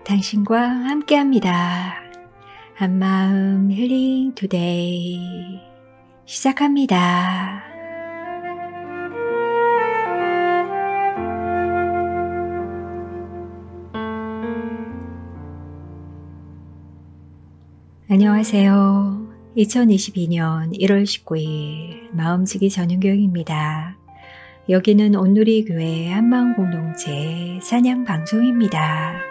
당신과 함께합니다. 한마음 힐링 투데이 시작합니다. 안녕하세요. 2022년 1월 19일 마음지기 전용교육입니다. 여기는 온누리교회 한마음공동체 찬양방송입니다.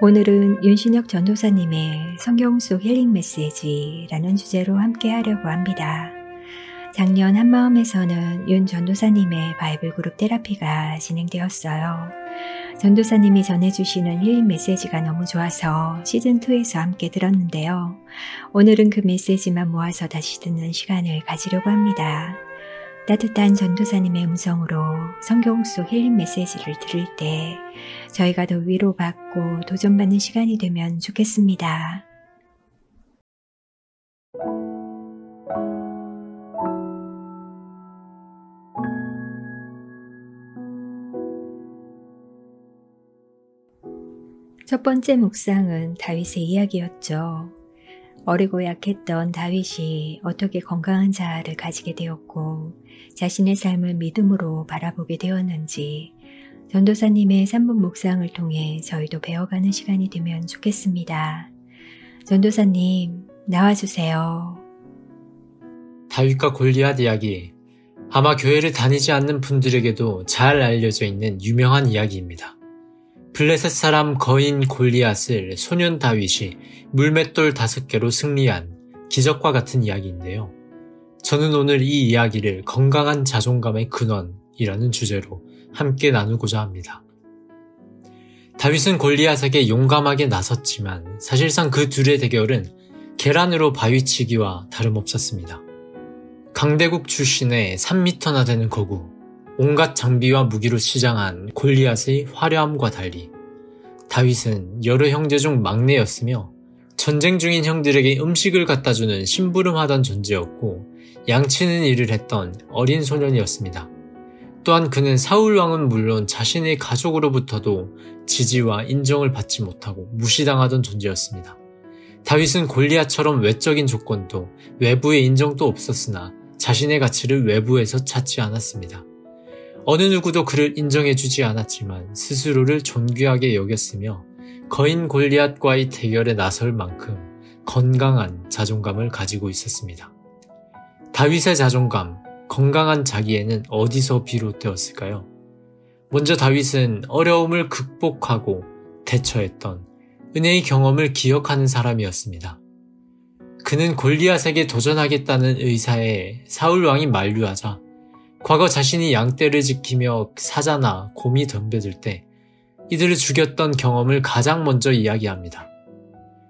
오늘은 윤신혁 전도사님의 성경 속 힐링 메시지라는 주제로 함께 하려고 합니다. 작년 한마음에서는 윤 전도사님의 바이블 그룹 테라피가 진행되었어요. 전도사님이 전해주시는 힐링 메시지가 너무 좋아서 시즌2에서 함께 들었는데요. 오늘은 그 메시지만 모아서 다시 듣는 시간을 가지려고 합니다. 따뜻한 전도사님의 음성으로 성경 속 힐링 메시지를 들을 때 저희가 더 위로받고 도전받는 시간이 되면 좋겠습니다. 첫 번째 묵상은 다윗의 이야기였죠. 어리고 약했던 다윗이 어떻게 건강한 자아를 가지게 되었고 자신의 삶을 믿음으로 바라보게 되었는지 전도사님의 3분 묵상을 통해 저희도 배워가는 시간이 되면 좋겠습니다. 전도사님 나와주세요. 다윗과 골리앗 이야기, 아마 교회를 다니지 않는 분들에게도 잘 알려져 있는 유명한 이야기입니다. 블레셋 사람 거인 골리앗을 소년 다윗이 물맷돌 5개로 승리한 기적과 같은 이야기인데요. 저는 오늘 이 이야기를 건강한 자존감의 근원이라는 주제로 함께 나누고자 합니다. 다윗은 골리앗에게 용감하게 나섰지만 사실상 그 둘의 대결은 계란으로 바위치기와 다름없었습니다. 강대국 출신의 3m나 되는 거구, 온갖 장비와 무기로 치장한 골리앗의 화려함과 달리 다윗은 여러 형제 중 막내였으며 전쟁 중인 형들에게 음식을 갖다주는 심부름하던 존재였고 양치는 일을 했던 어린 소년이었습니다. 또한 그는 사울 왕은 물론 자신의 가족으로부터도 지지와 인정을 받지 못하고 무시당하던 존재였습니다. 다윗은 골리앗처럼 외적인 조건도 외부의 인정도 없었으나 자신의 가치를 외부에서 찾지 않았습니다. 어느 누구도 그를 인정해주지 않았지만 스스로를 존귀하게 여겼으며 거인 골리앗과의 대결에 나설 만큼 건강한 자존감을 가지고 있었습니다. 다윗의 자존감, 건강한 자기애는 어디서 비롯되었을까요? 먼저 다윗은 어려움을 극복하고 대처했던 은혜의 경험을 기억하는 사람이었습니다. 그는 골리앗에게 도전하겠다는 의사에 사울 왕이 만류하자 과거 자신이 양떼를 지키며 사자나 곰이 덤벼들 때 이들을 죽였던 경험을 가장 먼저 이야기합니다.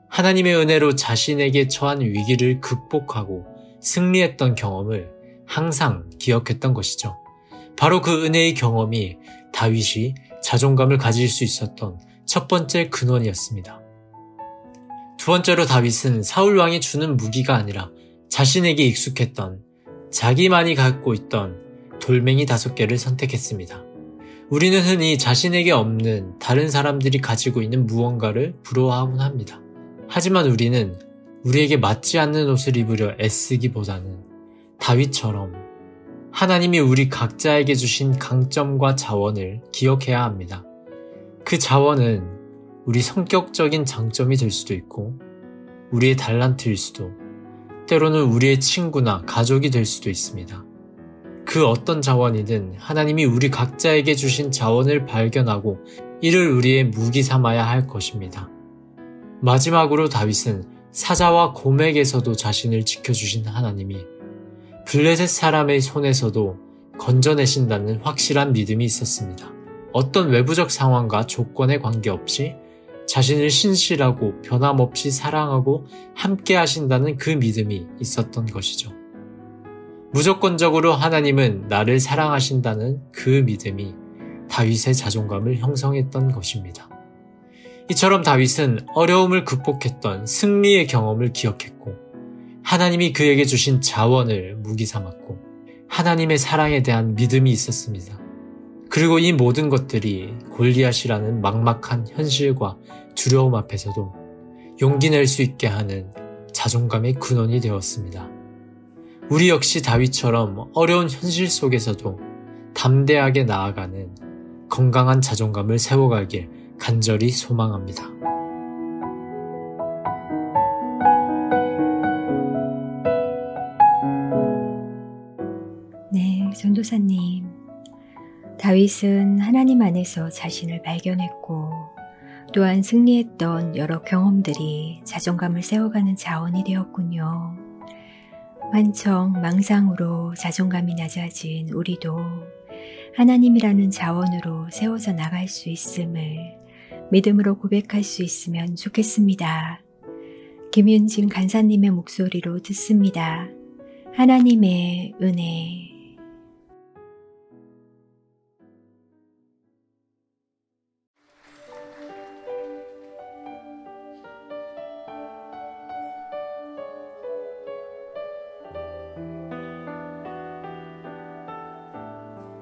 하나님의 은혜로 자신에게 처한 위기를 극복하고 승리했던 경험을 항상 기억했던 것이죠. 바로 그 은혜의 경험이 다윗이 자존감을 가질 수 있었던 첫 번째 근원이었습니다. 두 번째로 다윗은 사울 왕이 주는 무기가 아니라 자신에게 익숙했던 자기만이 갖고 있던 돌멩이 5개를 선택했습니다. 우리는 흔히 자신에게 없는 다른 사람들이 가지고 있는 무언가를 부러워하곤 합니다. 하지만 우리는 우리에게 맞지 않는 옷을 입으려 애쓰기보다는 다윗처럼 하나님이 우리 각자에게 주신 강점과 자원을 기억해야 합니다. 그 자원은 우리 성격적인 장점이 될 수도 있고 우리의 달란트일 수도, 때로는 우리의 친구나 가족이 될 수도 있습니다. 그 어떤 자원이든 하나님이 우리 각자에게 주신 자원을 발견하고 이를 우리의 무기 삼아야 할 것입니다. 마지막으로 다윗은 사자와 곰에게서도 자신을 지켜주신 하나님이 블레셋 사람의 손에서도 건져내신다는 확실한 믿음이 있었습니다. 어떤 외부적 상황과 조건에 관계없이 자신을 신실하고 변함없이 사랑하고 함께 하신다는 그 믿음이 있었던 것이죠. 무조건적으로 하나님은 나를 사랑하신다는 그 믿음이 다윗의 자존감을 형성했던 것입니다. 이처럼 다윗은 어려움을 극복했던 승리의 경험을 기억했고 하나님이 그에게 주신 자원을 무기 삼았고 하나님의 사랑에 대한 믿음이 있었습니다. 그리고 이 모든 것들이 골리앗이라는 막막한 현실과 두려움 앞에서도 용기 낼 수 있게 하는 자존감의 근원이 되었습니다. 우리 역시 다윗처럼 어려운 현실 속에서도 담대하게 나아가는 건강한 자존감을 세워가길 간절히 소망합니다. 네, 전도사님. 다윗은 하나님 안에서 자신을 발견했고 또한 승리했던 여러 경험들이 자존감을 세워가는 자원이 되었군요. 환청, 망상으로 자존감이 낮아진 우리도 하나님이라는 자원으로 세워져 나갈 수 있음을 믿음으로 고백할 수 있으면 좋겠습니다. 김윤진 간사님의 목소리로 듣습니다. 하나님의 은혜.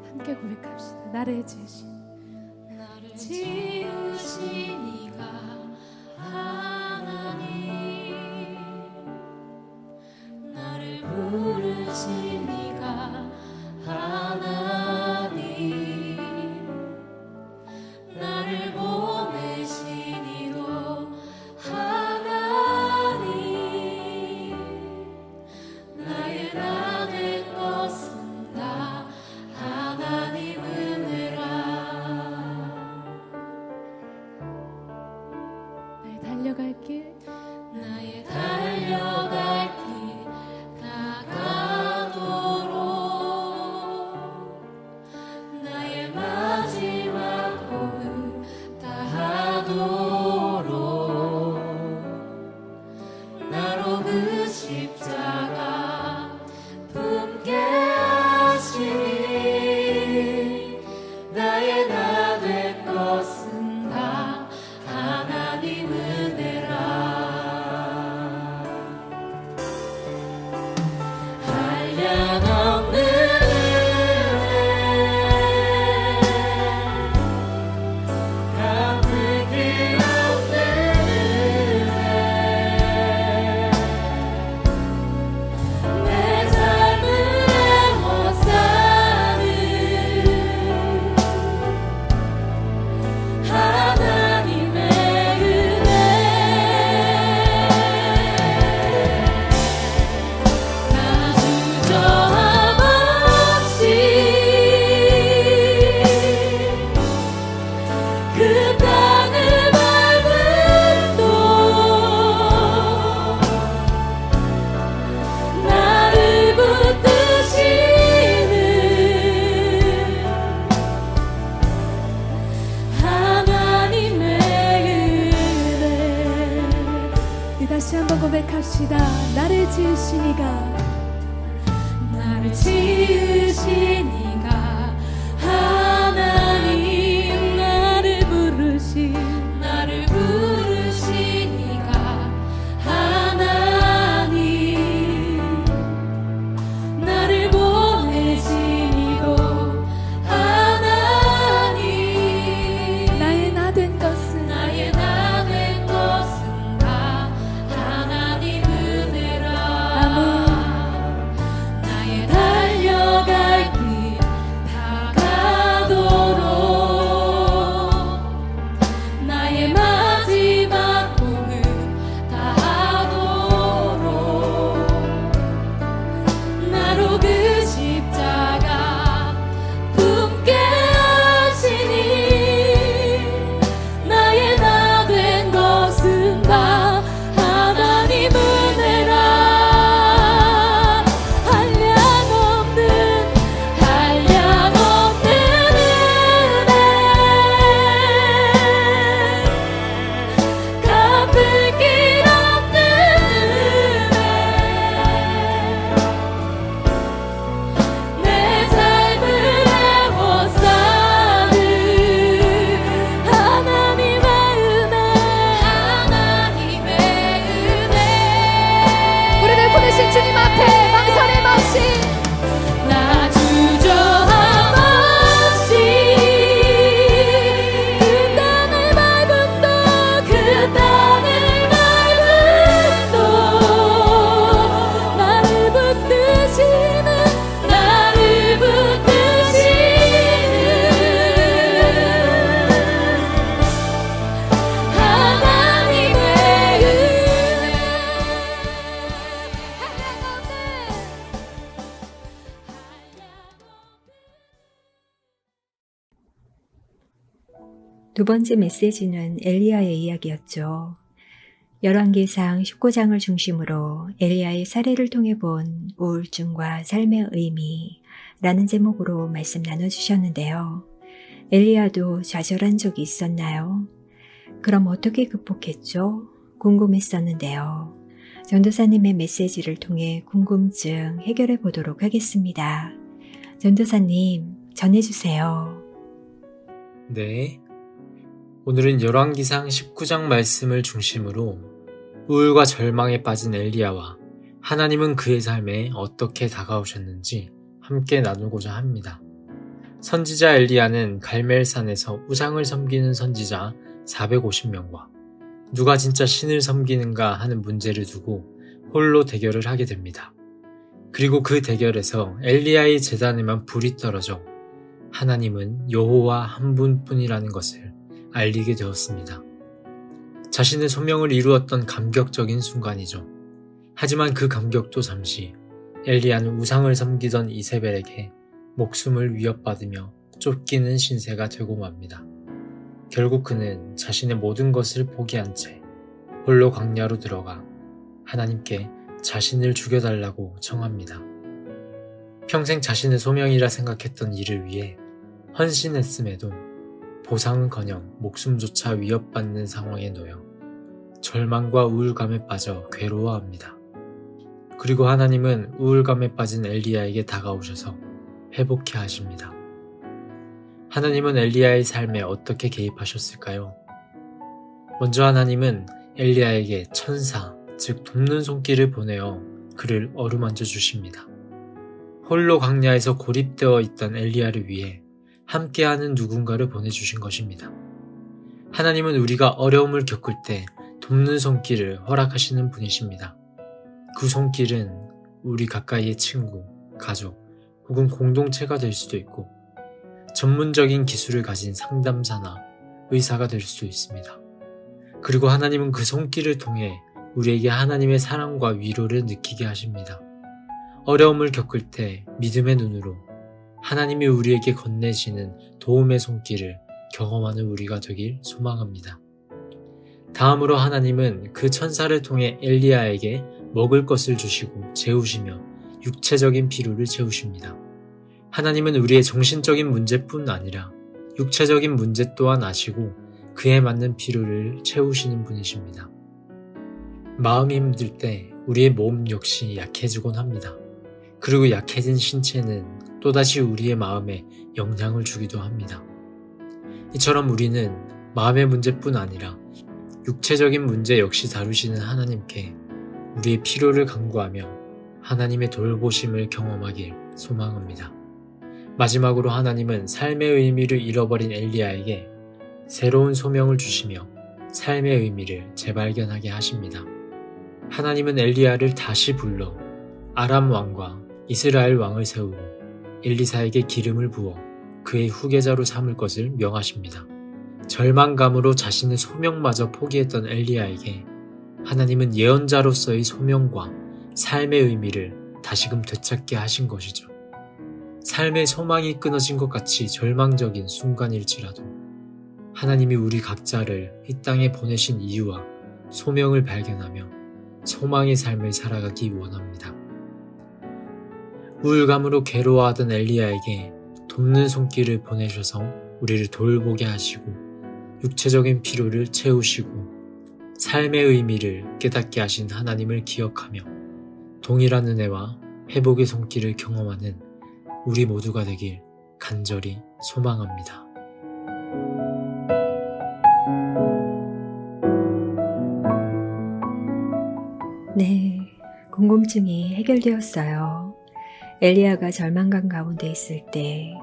함께 고백합시다. 나를 지으신 이가 하나님, 나를 부르신 이가 하나님, 나를 보내신 이도 하나님, 나의 나 될 것은 다 하나님 은혜라. 나의 달려갈 길, 나의 달려갈 길 다가도록, 나의 마지막 호흡 다하도록, 나로 그 십자가 품게 하시니, 나의 나 될 것은 다 하나님 은혜라. 한량없는 은혜, 갚을 길 없는 은혜, 내 삶을 애워싸는 하나님의 은혜, 나 주저함 없이 그 땅을 밟음도 나를 붙드시는 하나님의 은혜. 우리 다시 한번 고백합시다. 나를 지으신 이가, 나를 지으신 이가 하나님, 나를 부르신 이가 하나님, 나를 보내신 이도 하나님, 나의 나 된 것은 다 하나님 은혜라. 아멘. 나의 달려갈 길 두 번째 메시지는 엘리야의 이야기였죠. 열왕기상 19장을 중심으로 엘리야의 사례를 통해 본 우울증과 삶의 의미라는 제목으로 말씀 나눠주셨는데요. 엘리야도 좌절한 적이 있었나요? 그럼 어떻게 극복했죠? 궁금했었는데요. 전도사님의 메시지를 통해 궁금증 해결해 보도록 하겠습니다. 전도사님, 전해주세요. 네. 오늘은 열왕기상 19장 말씀을 중심으로 우울과 절망에 빠진 엘리야와 하나님은 그의 삶에 어떻게 다가오셨는지 함께 나누고자 합니다. 선지자 엘리야는 갈멜산에서 우상을 섬기는 선지자 450명과 누가 진짜 신을 섬기는가 하는 문제를 두고 홀로 대결을 하게 됩니다. 그리고 그 대결에서 엘리야의 제단에만 불이 떨어져 하나님은 여호와 한 분뿐이라는 것을 알리게 되었습니다. 자신의 소명을 이루었던 감격적인 순간이죠. 하지만 그 감격도 잠시 엘리야는 우상을 섬기던 이세벨에게 목숨을 위협받으며 쫓기는 신세가 되고 맙니다. 결국 그는 자신의 모든 것을 포기한 채 홀로 광야로 들어가 하나님께 자신을 죽여달라고 청합니다. 평생 자신의 소명이라 생각했던 일을 위해 헌신했음에도 보상은커녕 목숨조차 위협받는 상황에 놓여 절망과 우울감에 빠져 괴로워합니다. 그리고 하나님은 우울감에 빠진 엘리야에게 다가오셔서 회복해 하십니다. 하나님은 엘리야의 삶에 어떻게 개입하셨을까요? 먼저 하나님은 엘리야에게 천사, 즉 돕는 손길을 보내어 그를 어루만져 주십니다. 홀로 광야에서 고립되어 있던 엘리야를 위해 함께하는 누군가를 보내주신 것입니다. 하나님은 우리가 어려움을 겪을 때 돕는 손길을 허락하시는 분이십니다. 그 손길은 우리 가까이의 친구, 가족 혹은 공동체가 될 수도 있고 전문적인 기술을 가진 상담사나 의사가 될 수 있습니다. 그리고 하나님은 그 손길을 통해 우리에게 하나님의 사랑과 위로를 느끼게 하십니다. 어려움을 겪을 때 믿음의 눈으로 하나님이 우리에게 건네시는 도움의 손길을 경험하는 우리가 되길 소망합니다. 다음으로 하나님은 그 천사를 통해 엘리야에게 먹을 것을 주시고 재우시며 육체적인 필요를 채우십니다. 하나님은 우리의 정신적인 문제뿐 아니라 육체적인 문제 또한 아시고 그에 맞는 필요를 채우시는 분이십니다. 마음이 힘들 때 우리의 몸 역시 약해지곤 합니다. 그리고 약해진 신체는 또다시 우리의 마음에 영향을 주기도 합니다. 이처럼 우리는 마음의 문제뿐 아니라 육체적인 문제 역시 다루시는 하나님께 우리의 필요를 간구하며 하나님의 돌보심을 경험하길 소망합니다. 마지막으로 하나님은 삶의 의미를 잃어버린 엘리야에게 새로운 소명을 주시며 삶의 의미를 재발견하게 하십니다. 하나님은 엘리야를 다시 불러 아람 왕과 이스라엘 왕을 세우고 엘리사에게 기름을 부어 그의 후계자로 삼을 것을 명하십니다. 절망감으로 자신의 소명마저 포기했던 엘리야에게 하나님은 예언자로서의 소명과 삶의 의미를 다시금 되찾게 하신 것이죠. 삶의 소망이 끊어진 것 같이 절망적인 순간일지라도 하나님이 우리 각자를 이 땅에 보내신 이유와 소명을 발견하며 소망의 삶을 살아가기 원합니다. 우울감으로 괴로워하던 엘리야에게 돕는 손길을 보내셔서 우리를 돌보게 하시고 육체적인 필요를 채우시고 삶의 의미를 깨닫게 하신 하나님을 기억하며 동일한 은혜와 회복의 손길을 경험하는 우리 모두가 되길 간절히 소망합니다. 네, 궁금증이 해결되었어요. 엘리야가 절망감 가운데 있을 때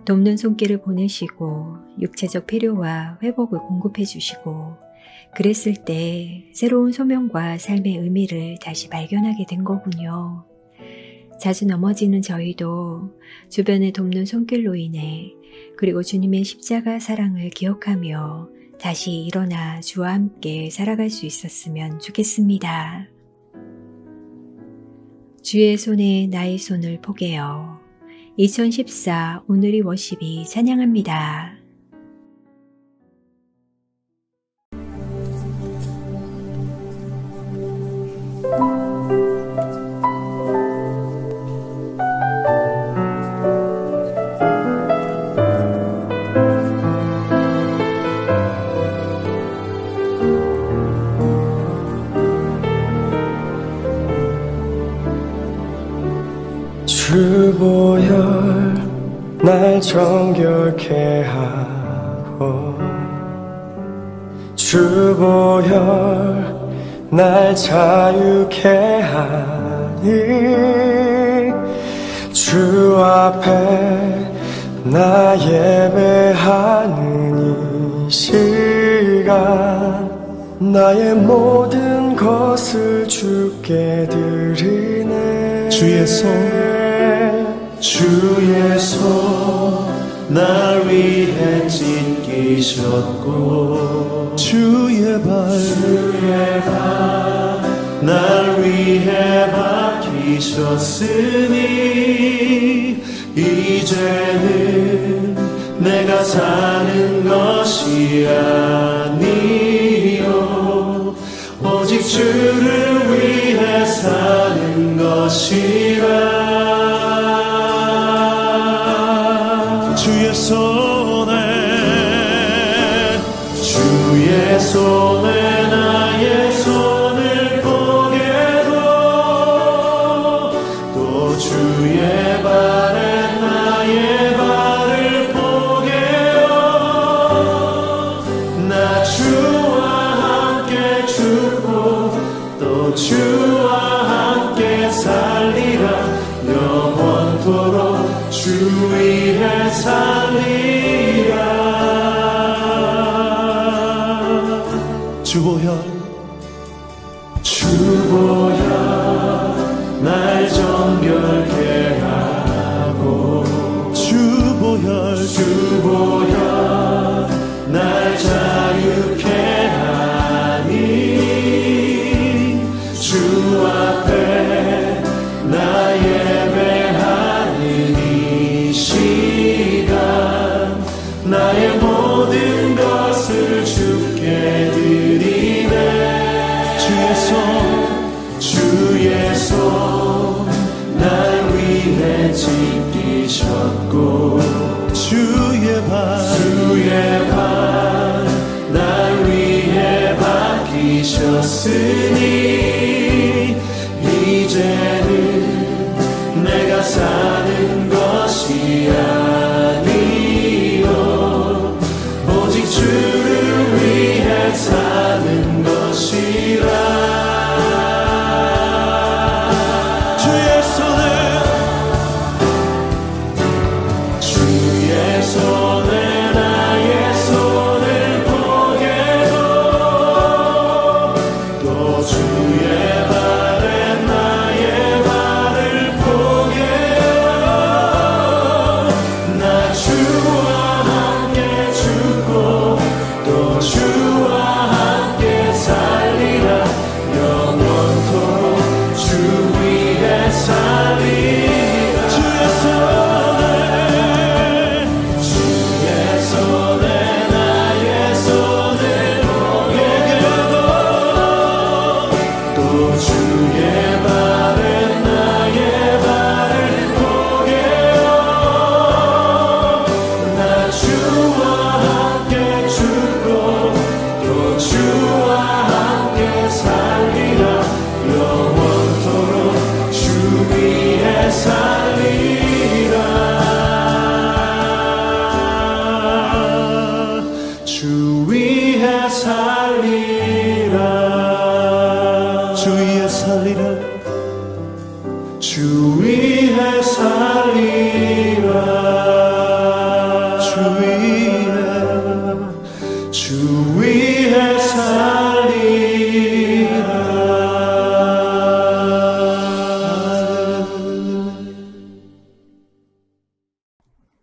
돕는 손길을 보내시고 육체적 필요와 회복을 공급해 주시고 그랬을 때 새로운 소명과 삶의 의미를 다시 발견하게 된 거군요. 자주 넘어지는 저희도 주변의 돕는 손길로 인해 그리고 주님의 십자가 사랑을 기억하며 다시 일어나 주와 함께 살아갈 수 있었으면 좋겠습니다. 주의 손에 나의 손을 포개어 2014 오늘이 워십이 찬양합니다. 주보혈 날 정결케 하고 주보혈 날 자유케 하니 주 앞에 나 예배하는 이 시간 나의 모든 것을 주께 드리네 주의 손 날 위해 찢기셨고 주의 발 날 위해 박히셨으니 이제는 내가 사는 것이 아니요 오직 주를 위해 사는 것이라 주의 손에 나의 손을 보게도 또 주의 발에 나의 발을 보게요 나 주와 함께 죽고 또 주와 함께 살리라 영원토록 주 위에 살리라 주보혈 날 정결케 하고 주보혈 날 자유케 하니 주 앞에 나 예배하는 이 시간 나의 모든 것을 주께 드리네 주의 손 날 위해 찢기셨고 주의 발 날 위해 박히셨으니 이제는 내가 사는 것이 아니요 오직 주를 위해 사는 것이라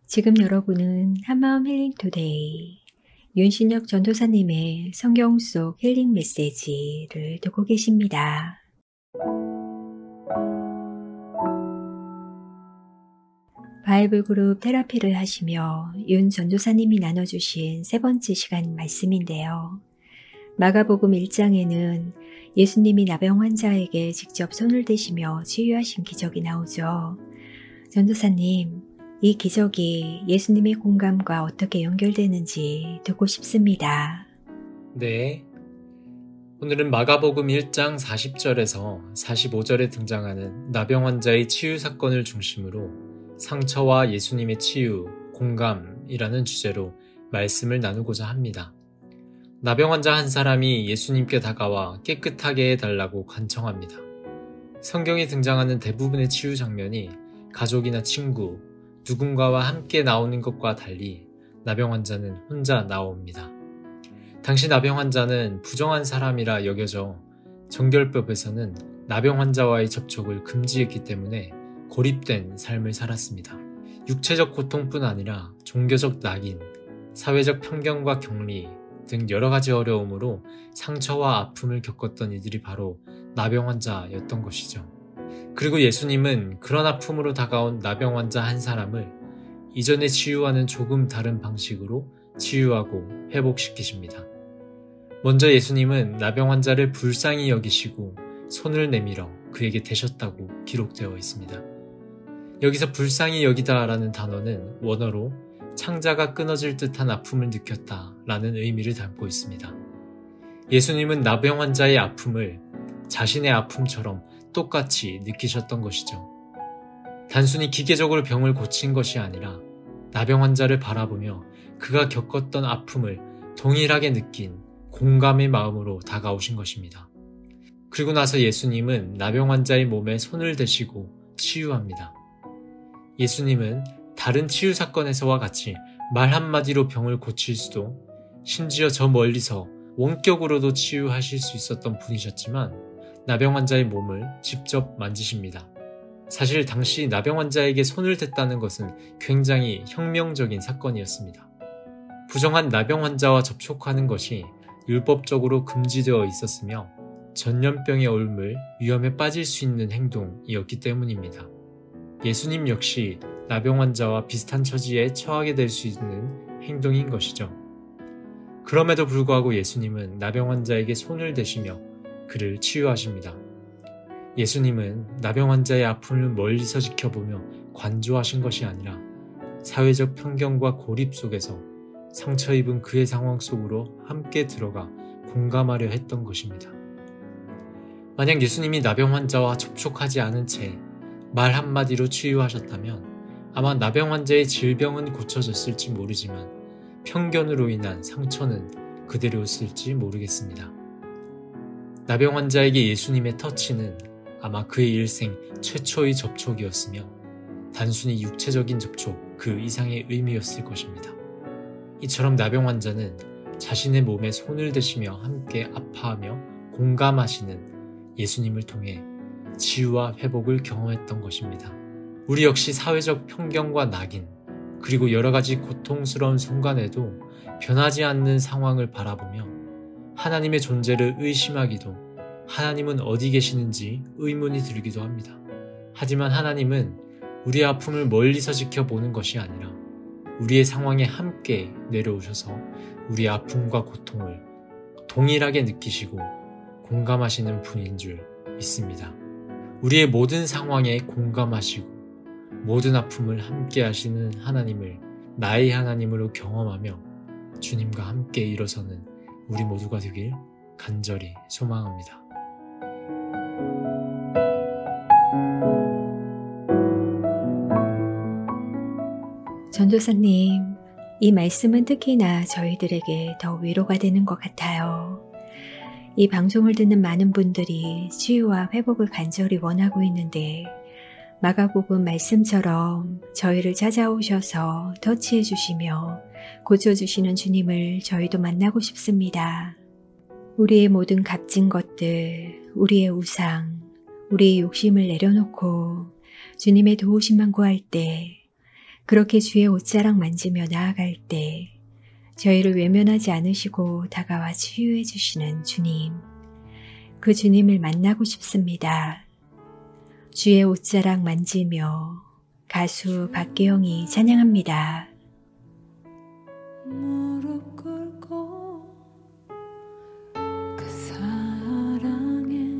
지금 여러분은 한마음 힐링 투데이 윤신혁 전도사님의 성경 속 힐링 메시지를 듣고 계십니다. 바이블 그룹 테라피를 하시며 윤 전도사님이 나눠주신 세 번째 시간 말씀인데요. 마가복음 1장에는 예수님이 나병 환자에게 직접 손을 대시며 치유하신 기적이 나오죠. 전도사님, 이 기적이 예수님의 공감과 어떻게 연결되는지 듣고 싶습니다. 네. 오늘은 마가복음 1장 40절에서 45절에 등장하는 나병 환자의 치유 사건을 중심으로 상처와 예수님의 치유, 공감이라는 주제로 말씀을 나누고자 합니다. 나병 환자 한 사람이 예수님께 다가와 깨끗하게 해달라고 간청합니다. 성경에 등장하는 대부분의 치유 장면이 가족이나 친구, 누군가와 함께 나오는 것과 달리 나병 환자는 혼자 나옵니다. 당시 나병 환자는 부정한 사람이라 여겨져 정결법에서는 나병 환자와의 접촉을 금지했기 때문에 고립된 삶을 살았습니다. 육체적 고통뿐 아니라 종교적 낙인, 사회적 편견과 격리 등 여러 가지 어려움으로 상처와 아픔을 겪었던 이들이 바로 나병 환자였던 것이죠. 그리고 예수님은 그런 아픔으로 다가온 나병 환자 한 사람을 이전의 치유와는 조금 다른 방식으로 치유하고 회복시키십니다. 먼저 예수님은 나병 환자를 불쌍히 여기시고 손을 내밀어 그에게 대셨다고 기록되어 있습니다. 여기서 불쌍히 여기다라는 단어는 원어로 창자가 끊어질 듯한 아픔을 느꼈다라는 의미를 담고 있습니다. 예수님은 나병 환자의 아픔을 자신의 아픔처럼 똑같이 느끼셨던 것이죠. 단순히 기계적으로 병을 고친 것이 아니라 나병 환자를 바라보며 그가 겪었던 아픔을 동일하게 느낀 공감의 마음으로 다가오신 것입니다. 그리고 나서 예수님은 나병 환자의 몸에 손을 대시고 치유합니다. 예수님은 다른 치유 사건에서와 같이 말 한마디로 병을 고칠 수도, 심지어 저 멀리서 원격으로도 치유하실 수 있었던 분이셨지만 나병 환자의 몸을 직접 만지십니다. 사실 당시 나병 환자에게 손을 댔다는 것은 굉장히 혁명적인 사건이었습니다. 부정한 나병 환자와 접촉하는 것이 율법적으로 금지되어 있었으며 전염병에 옮을 위험에 빠질 수 있는 행동이었기 때문입니다. 예수님 역시 나병 환자와 비슷한 처지에 처하게 될 수 있는 행동인 것이죠. 그럼에도 불구하고 예수님은 나병 환자에게 손을 대시며 그를 치유하십니다. 예수님은 나병 환자의 아픔을 멀리서 지켜보며 관조하신 것이 아니라 사회적 편견과 고립 속에서 상처 입은 그의 상황 속으로 함께 들어가 공감하려 했던 것입니다. 만약 예수님이 나병 환자와 접촉하지 않은 채 말 한마디로 치유하셨다면 아마 나병 환자의 질병은 고쳐졌을지 모르지만 편견으로 인한 상처는 그대로였을지 모르겠습니다. 나병 환자에게 예수님의 터치는 아마 그의 일생 최초의 접촉이었으며 단순히 육체적인 접촉 그 이상의 의미였을 것입니다. 이처럼 나병 환자는 자신의 몸에 손을 대시며 함께 아파하며 공감하시는 예수님을 통해 치유와 회복을 경험했던 것입니다. 우리 역시 사회적 편견과 낙인, 그리고 여러 가지 고통스러운 순간에도 변하지 않는 상황을 바라보며 하나님의 존재를 의심하기도, 하나님은 어디 계시는지 의문이 들기도 합니다. 하지만 하나님은 우리의 아픔을 멀리서 지켜보는 것이 아니라 우리의 상황에 함께 내려오셔서 우리의 아픔과 고통을 동일하게 느끼시고 공감하시는 분인 줄 믿습니다. 우리의 모든 상황에 공감하시고 모든 아픔을 함께 하시는 하나님을 나의 하나님으로 경험하며 주님과 함께 일어서는 우리 모두가 되길 간절히 소망합니다. 전도사님, 이 말씀은 특히나 저희들에게 더 위로가 되는 것 같아요. 이 방송을 듣는 많은 분들이 치유와 회복을 간절히 원하고 있는데 마가복음 말씀처럼 저희를 찾아오셔서 터치해 주시며 고쳐주시는 주님을 저희도 만나고 싶습니다. 우리의 모든 값진 것들, 우리의 우상, 우리의 욕심을 내려놓고 주님의 도우심만 구할 때, 그렇게 주의 옷자락 만지며 나아갈 때 저희를 외면하지 않으시고 다가와 치유해 주시는 주님, 그 주님을 만나고 싶습니다. 주의 옷자락 만지며 가수 박기영이 찬양합니다. 무릎 꿇고 그 사랑에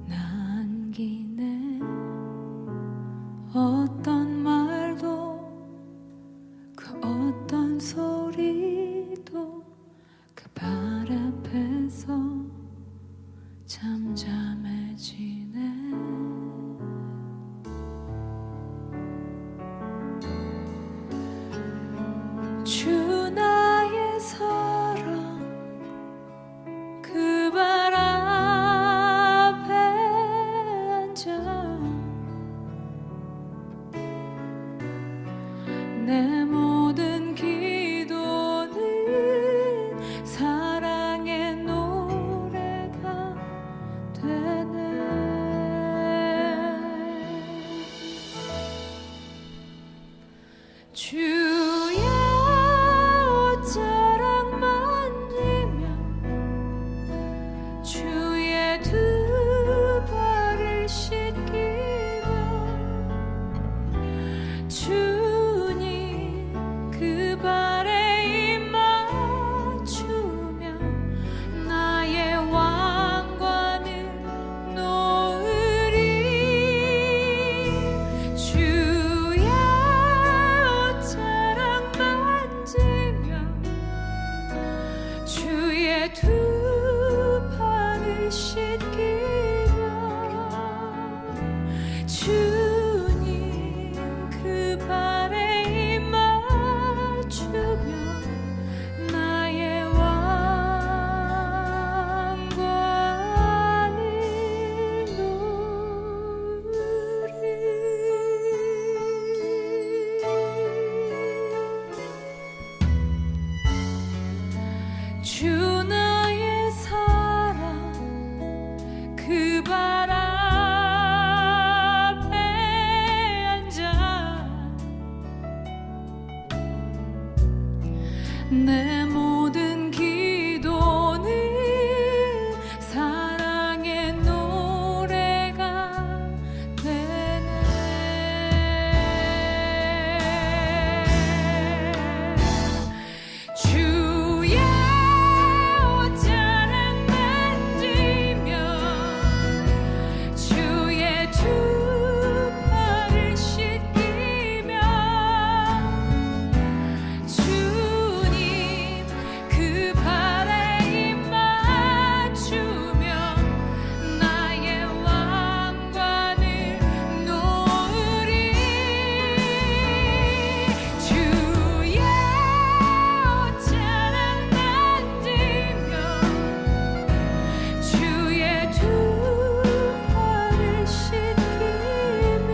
나 안기네. 어떤 말도 그 어떤 소리도 그 발 앞에서 주님 그 발에 입맞추며 나의 왕관을 놓으리. 주 나의 사랑 그 발 앞에 앉아 내 모든 기도는 사랑의 노래가 되네. 주의 옷자락 만지며 주의 두 팔을 씻기며 주님 그 발에 입 맞추며 나의 왕관을 놓으리. 주의 옷자락 만지며 주의 두 팔을 씻기며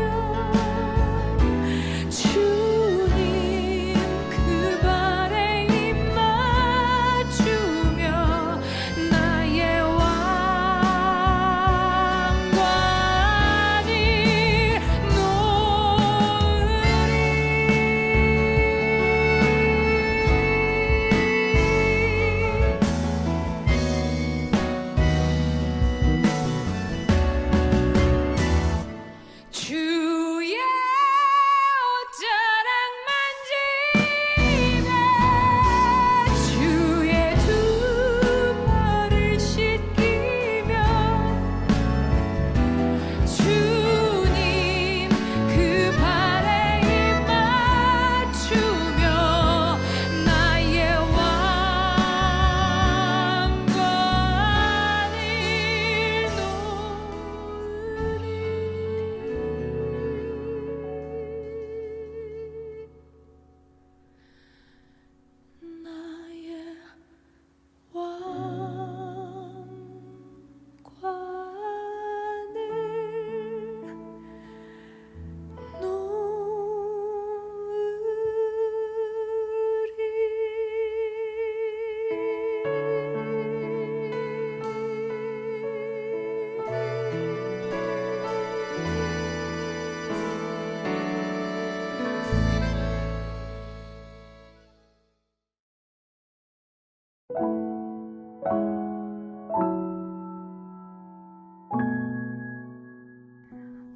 주님 그 발에 입 맞추며 나의 왕관을 놓으리. 주의 옷자락 만지며 주의 두 팔을 씻기며 주님 그 발에 입 맞추며 나의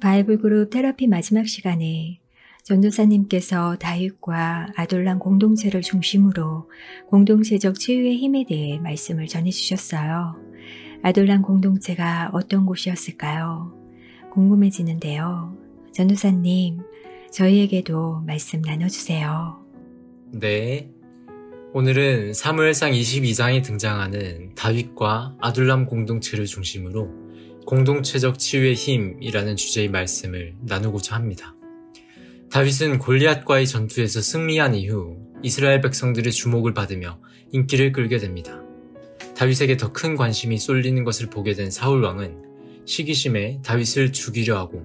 바이블 그룹 테라피 마지막 시간에 전도사님께서 다윗과 아둘람 공동체를 중심으로 공동체적 치유의 힘에 대해 말씀을 전해주셨어요. 아둘람 공동체가 어떤 곳이었을까요? 궁금해지는데요. 전도사님, 저희에게도 말씀 나눠주세요. 네. 오늘은 사무엘상 22장에 등장하는 다윗과 아둘람 공동체를 중심으로 공동체적 치유의 힘이라는 주제의 말씀을 나누고자 합니다. 다윗은 골리앗과의 전투에서 승리한 이후 이스라엘 백성들의 주목을 받으며 인기를 끌게 됩니다. 다윗에게 더 큰 관심이 쏠리는 것을 보게 된 사울 왕은 시기심에 다윗을 죽이려 하고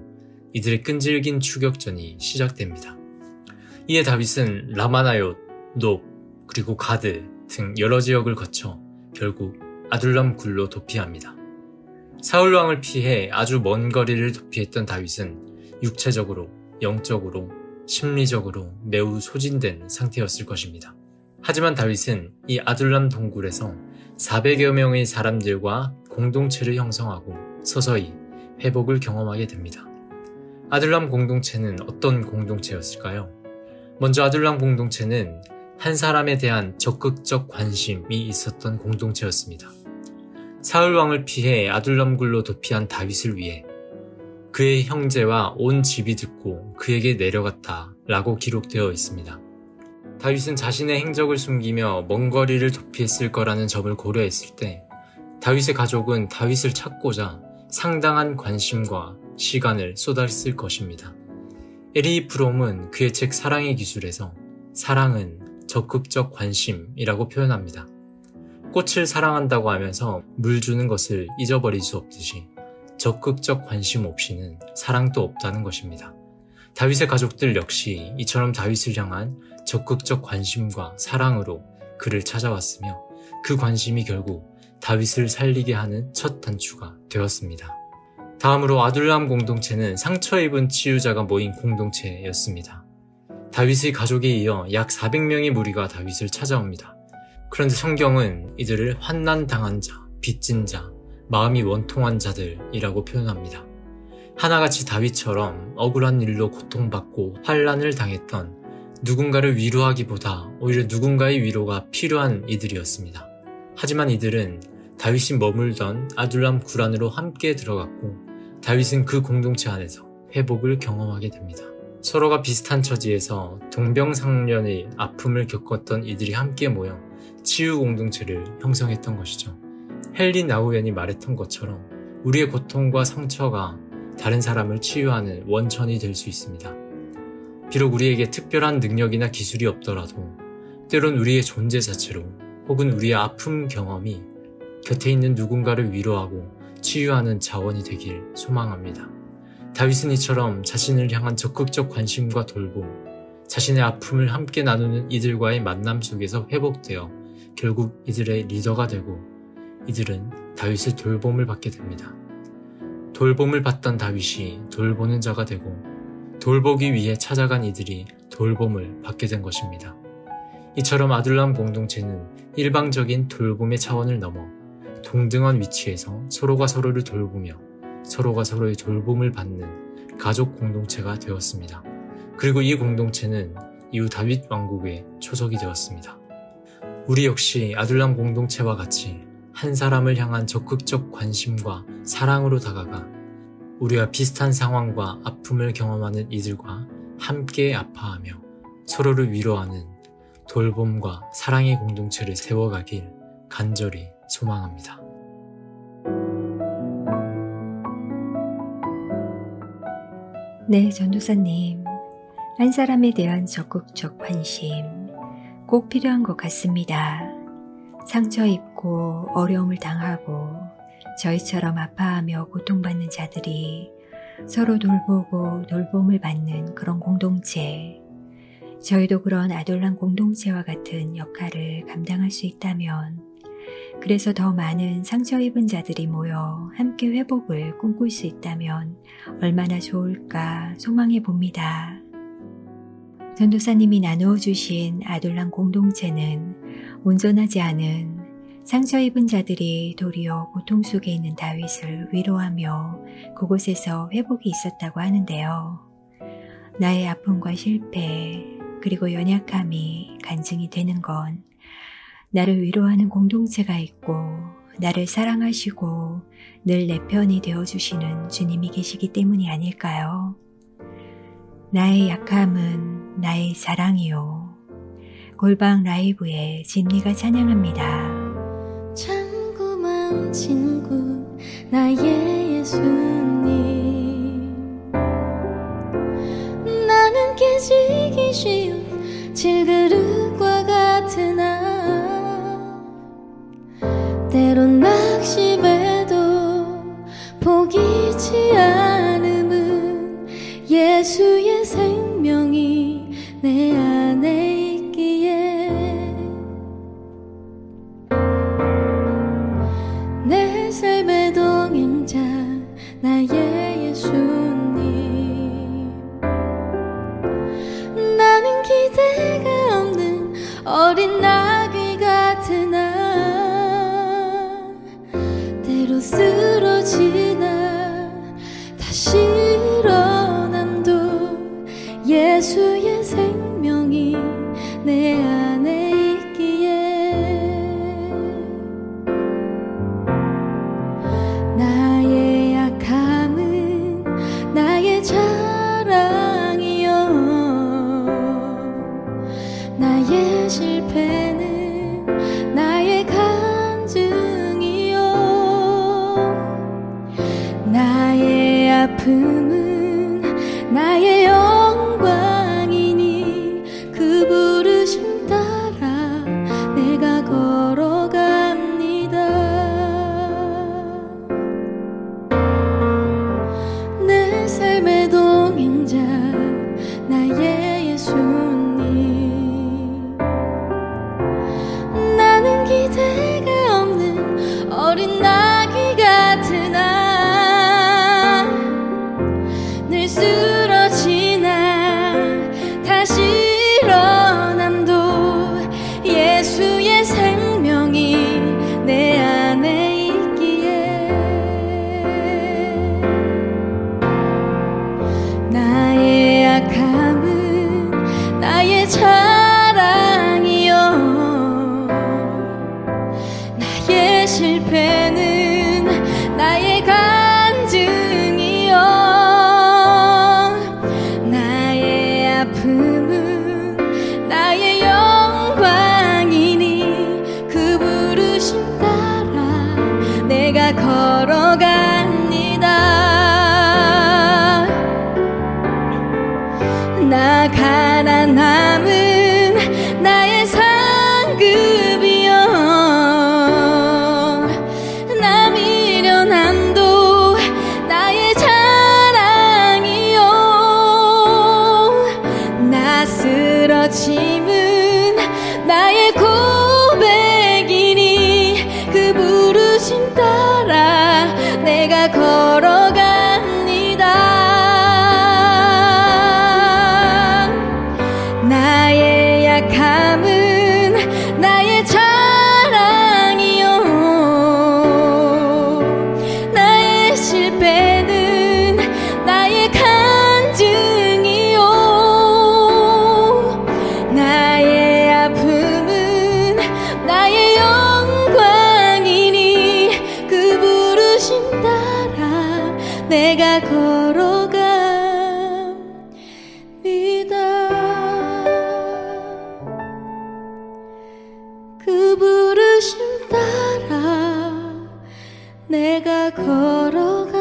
이들의 끈질긴 추격전이 시작됩니다. 이에 다윗은 라마나옳, 높, 그리고 가드 등 여러 지역을 거쳐 결국 아둘람 굴로 도피합니다. 사울 왕을 피해 아주 먼 거리를 도피했던 다윗은 육체적으로, 영적으로, 심리적으로 매우 소진된 상태였을 것입니다. 하지만 다윗은 이 아둘람 동굴에서 400여 명의 사람들과 공동체를 형성하고 서서히 회복을 경험하게 됩니다. 아둘람 공동체는 어떤 공동체였을까요? 먼저 아둘람 공동체는 한 사람에 대한 적극적 관심이 있었던 공동체였습니다. 사울 왕을 피해 아둘람 굴로 도피한 다윗을 위해 그의 형제와 온 집이 듣고 그에게 내려갔다 라고 기록되어 있습니다. 다윗은 자신의 행적을 숨기며 먼 거리를 도피했을 거라는 점을 고려했을 때 다윗의 가족은 다윗을 찾고자 상당한 관심과 시간을 쏟았을 것입니다. 에리 프롬은 그의 책 사랑의 기술에서 사랑은 적극적 관심이라고 표현합니다. 꽃을 사랑한다고 하면서 물 주는 것을 잊어버릴 수 없듯이 적극적 관심 없이는 사랑도 없다는 것입니다. 다윗의 가족들 역시 이처럼 다윗을 향한 적극적 관심과 사랑으로 그를 찾아왔으며 그 관심이 결국 다윗을 살리게 하는 첫 단추가 되었습니다. 다음으로 아둘람 공동체는 상처 입은 치유자가 모인 공동체였습니다. 다윗의 가족에 이어 약 400명의 무리가 다윗을 찾아옵니다. 그런데 성경은 이들을 환난당한 자, 빚진 자, 마음이 원통한 자들이라고 표현합니다. 하나같이 다윗처럼 억울한 일로 고통받고 환난을 당했던 누군가를 위로하기보다 오히려 누군가의 위로가 필요한 이들이었습니다. 하지만 이들은 다윗이 머물던 아둘람 구란으로 함께 들어갔고 다윗은 그 공동체 안에서 회복을 경험하게 됩니다. 서로가 비슷한 처지에서 동병상련의 아픔을 겪었던 이들이 함께 모여 치유 공동체를 형성했던 것이죠. 헨리 나우엔이 말했던 것처럼 우리의 고통과 상처가 다른 사람을 치유하는 원천이 될 수 있습니다. 비록 우리에게 특별한 능력이나 기술이 없더라도 때론 우리의 존재 자체로 혹은 우리의 아픔 경험이 곁에 있는 누군가를 위로하고 치유하는 자원이 되길 소망합니다. 다윗은 이처럼 자신을 향한 적극적 관심과 돌봄, 자신의 아픔을 함께 나누는 이들과의 만남 속에서 회복되어 결국 이들의 리더가 되고 이들은 다윗의 돌봄을 받게 됩니다. 돌봄을 받던 다윗이 돌보는 자가 되고 돌보기 위해 찾아간 이들이 돌봄을 받게 된 것입니다. 이처럼 아둘람 공동체는 일방적인 돌봄의 차원을 넘어 동등한 위치에서 서로가 서로를 돌보며 서로가 서로의 돌봄을 받는 가족 공동체가 되었습니다. 그리고 이 공동체는 이후 다윗 왕국의 초석이 되었습니다. 우리 역시 아둘람 공동체와 같이 한 사람을 향한 적극적 관심과 사랑으로 다가가 우리와 비슷한 상황과 아픔을 경험하는 이들과 함께 아파하며 서로를 위로하는 돌봄과 사랑의 공동체를 세워가길 간절히 소망합니다. 네, 전도사님. 한 사람에 대한 적극적 관심 꼭 필요한 것 같습니다. 상처 입고 어려움을 당하고 저희처럼 아파하며 고통받는 자들이 서로 돌보고 돌봄을 받는 그런 공동체, 저희도 그런 아둘람 공동체와 같은 역할을 감당할 수 있다면, 그래서 더 많은 상처 입은 자들이 모여 함께 회복을 꿈꿀 수 있다면 얼마나 좋을까 소망해 봅니다. 전도사님이 나누어 주신 아둘람 공동체는 온전하지 않은 상처 입은 자들이 도리어 고통 속에 있는 다윗을 위로하며 그곳에서 회복이 있었다고 하는데요. 나의 아픔과 실패 그리고 연약함이 간증이 되는 건 나를 위로하는 공동체가 있고 나를 사랑하시고 늘 내 편이 되어주시는 주님이 계시기 때문이 아닐까요? 나의 약함은 나의 사랑이요. 골방 라이브의 진리가 찬양합니다. 참 고마운 친구 나의 예수님, 나는 깨지기 쉬운 질그릇과 같으나 때론 낙심해도 포기치 않음은 예수의 생명이 내 안에 있기에 내 삶의 동행자 나의 예수님, 나는 기대가 없는 어린 나귀 같으나 때로 쓰러지나 다시 일어남도 예수의 생명이 내 안에 있기에 나의 약함은 나의 자랑이요, 나의 실패는 나의 간증이요, 나의 아픔 나의 영광이니 그 부르심 따라 내가 걸어갑니다. 내 삶의 동행자 나의 예수님, 나는 기대가 없는 어린 나귀 같으나 늘 쓰러지나 다시 일어남도 예수의 생명이 내 안에 있기에 나의 약함은 나의 자랑이요 나의 실패는 나의 간증이요 나의 아픔은 나의 영광이니 그 부르심 따라 내가 걸어갑니다. 나 가난함은 나의 상급이요 나 미련함도 나의 자랑이요 나 쓰러짐은 나의 고백이니 그 부르심 따라 내가 걸어갑니다. 나의 약함은 나의 자랑이요 나의 실패는 나의 간증이요 나의 아픔은 나의 영광이니 그 부르심 따라 내가 걸어갑니다. 그 부르심 따라 내가 걸어갑니다.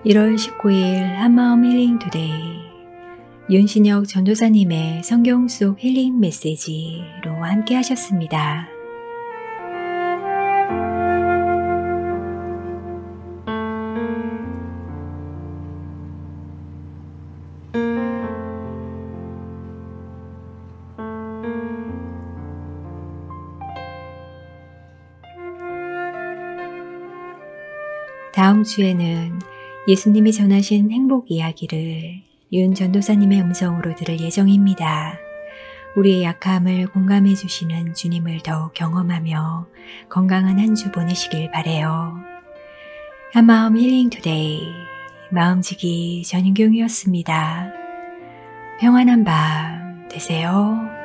(1월 19일) 한마음 힐링 투데이, 윤신혁 전도사님의 성경 속 힐링 메시지로 함께 하셨습니다. 다음 주에는 예수님이 전하신 행복 이야기를 윤 전도사님의 음성으로 들을 예정입니다. 우리의 약함을 공감해 주시는 주님을 더욱 경험하며 건강한 한 주 보내시길 바래요. 한마음 힐링 투데이, 마음지기 전인경이었습니다. 평안한 밤 되세요.